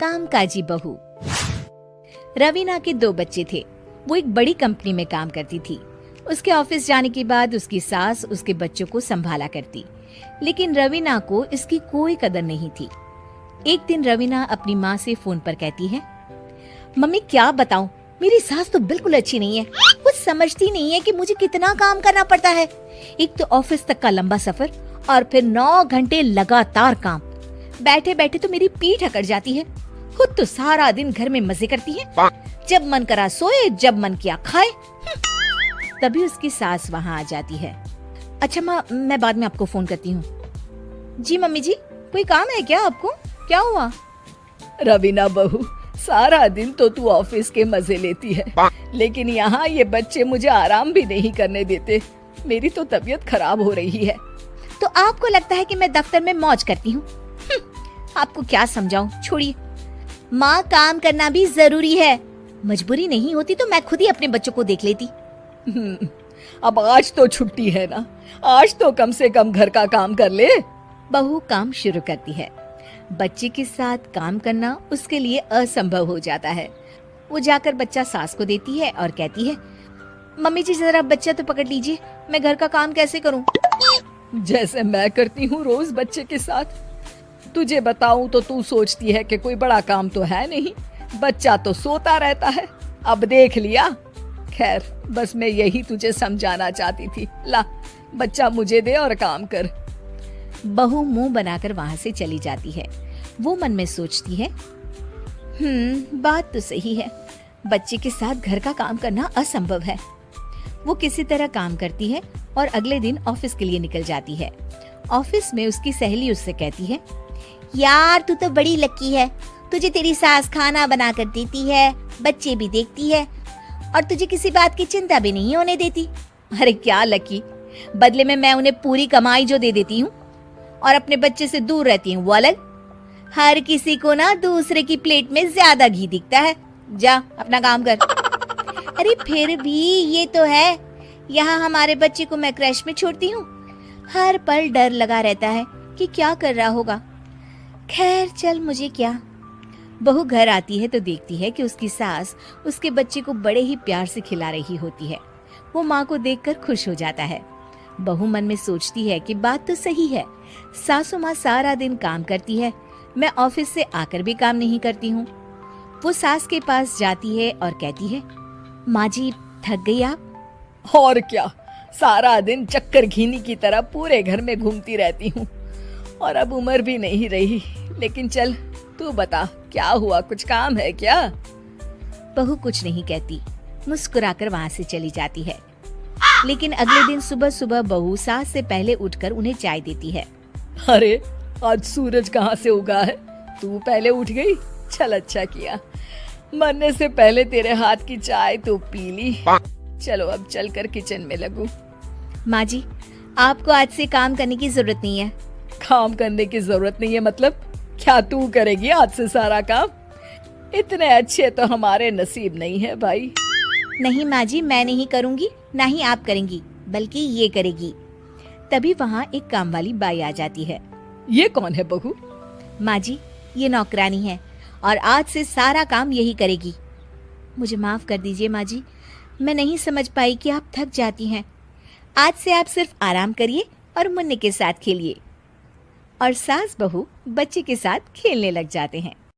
कामकाजी बहू। रवीना के 2 बच्चे थे। वो एक बड़ी कंपनी में काम करती थी। उसके ऑफिस जाने के बाद उसकी सास उसके बच्चों को संभाला करती, लेकिन रवीना को इसकी कोई कदर नहीं थी। एक दिन रवीना अपनी माँ से फोन पर कहती है, मम्मी क्या बताऊं, मेरी सास तो बिल्कुल अच्छी नहीं है। कुछ समझती नहीं है कि मुझे कितना काम करना पड़ता है। एक तो ऑफिस तक का लंबा सफर और फिर 9 घंटे लगातार काम। बैठे बैठे तो मेरी पीठ अकड़ जाती है। खुद तो सारा दिन घर में मजे करती है, जब मन करा सोए, जब मन किया खाए। तभी उसकी सास वहाँ आ जाती है। अच्छा माँ, मैं बाद में आपको फोन करती हूँ। जी मम्मी जी, कोई काम है क्या आपको? क्या हुआ? रवीना बहू, सारा दिन तो तू ऑफिस के मजे लेती है, लेकिन यहाँ ये बच्चे मुझे आराम भी नहीं करने देते। मेरी तो तबीयत खराब हो रही है। तो आपको लगता है कि मैं दफ्तर में मौज करती हूँ? आपको क्या समझाऊं, छोड़िए। माँ, काम करना भी जरूरी है। मजबूरी नहीं होती तो मैं खुद ही अपने बच्चों को देख लेती। अब आज तो छुट्टी है ना, आज तो कम से कम घर का काम कर ले। बहू काम शुरू करती है। बच्चे के साथ काम करना उसके लिए असंभव हो जाता है। वो जाकर बच्चा सास को देती है और कहती है, मम्मी जी जरा बच्चा तो पकड़ लीजिए, मैं घर का काम कैसे करूं? जैसे मैं करती हूँ रोज बच्चे के साथ। तुझे बताऊं तो तू सोचती है कि कोई बड़ा काम तो है नहीं, बच्चा तो सोता रहता है। अब देख लिया। खैर, बस मैं यही तुझे समझाना चाहती थी। ला, बच्चा मुझे दे और काम कर। बहू मुंह बनाकर वहां से चली जाती है। वो मन में सोचती है, बात तो सही है, बच्चे के साथ घर का काम करना असंभव है। वो किसी तरह काम करती है और अगले दिन ऑफिस के लिए निकल जाती है। ऑफिस में उसकी सहेली उससे कहती है, यार तू तो बड़ी लकी है, तुझे तेरी सास खाना बना कर देती है, बच्चे भी देखती है और तुझे किसी बात की चिंता भी नहीं होने देती। अरे क्या लकी, बदले में मैं उन्हें पूरी कमाई जो दे देती हूँ और अपने बच्चे से दूर रहती हूँ, वो अलग। हर किसी को ना दूसरे की प्लेट में ज्यादा घी दिखता है। जा अपना काम कर। अरे फिर भी ये तो है, यहाँ हमारे बच्चे को मैं क्रैश में छोड़ती हूँ, हर पल डर लगा रहता है कि क्या कर रहा होगा। खैर चल, मुझे क्या। बहू घर आती है तो देखती है कि उसकी सास उसके बच्चे को बड़े ही प्यार से खिला रही होती है। वो माँ को देखकर खुश हो जाता है। बहू मन में सोचती है कि बात तो सही है, सासू माँ सारा दिन काम करती है, मैं ऑफिस से आकर भी काम नहीं करती हूँ। वो सास के पास जाती है और कहती है, माँ जी थक गई आप? और क्या, सारा दिन चक्कर घीनी की तरह पूरे घर में घूमती रहती हूँ और अब उम्र भी नहीं रही। लेकिन चल तू बता, क्या हुआ, कुछ काम है क्या? बहू कुछ नहीं कहती, मुस्कुराकर वहाँ से चली जाती है। लेकिन अगले दिन सुबह सुबह बहू सास से पहले उठकर उन्हें चाय देती है। अरे आज सूरज कहाँ से उगा है, तू पहले उठ गई? चल अच्छा किया, मरने से पहले तेरे हाथ की चाय तो पी ली। चलो अब चलकर किचन में लगूं। माँ जी, आपको आज से काम करने की जरूरत नहीं है। काम करने की जरूरत नहीं है मतलब? क्या तू करेगी आज से सारा काम? इतने अच्छे तो हमारे नसीब नहीं है भाई। नहीं माँ जी, मैं नहीं करूँगी, ना ही आप करेंगी, बल्कि ये करेगी। तभी वहाँ एक काम वाली बाई आ जाती है। ये कौन है बहू? माँ जी, ये नौकरानी है और आज से सारा काम यही करेगी। मुझे माफ कर दीजिए माँ जी, मैं नहीं समझ पाई कि आप थक जाती हैं। आज से आप सिर्फ आराम करिए और मुन्ने के साथ खेलिए। और सास बहू बच्चे के साथ खेलने लग जाते हैं।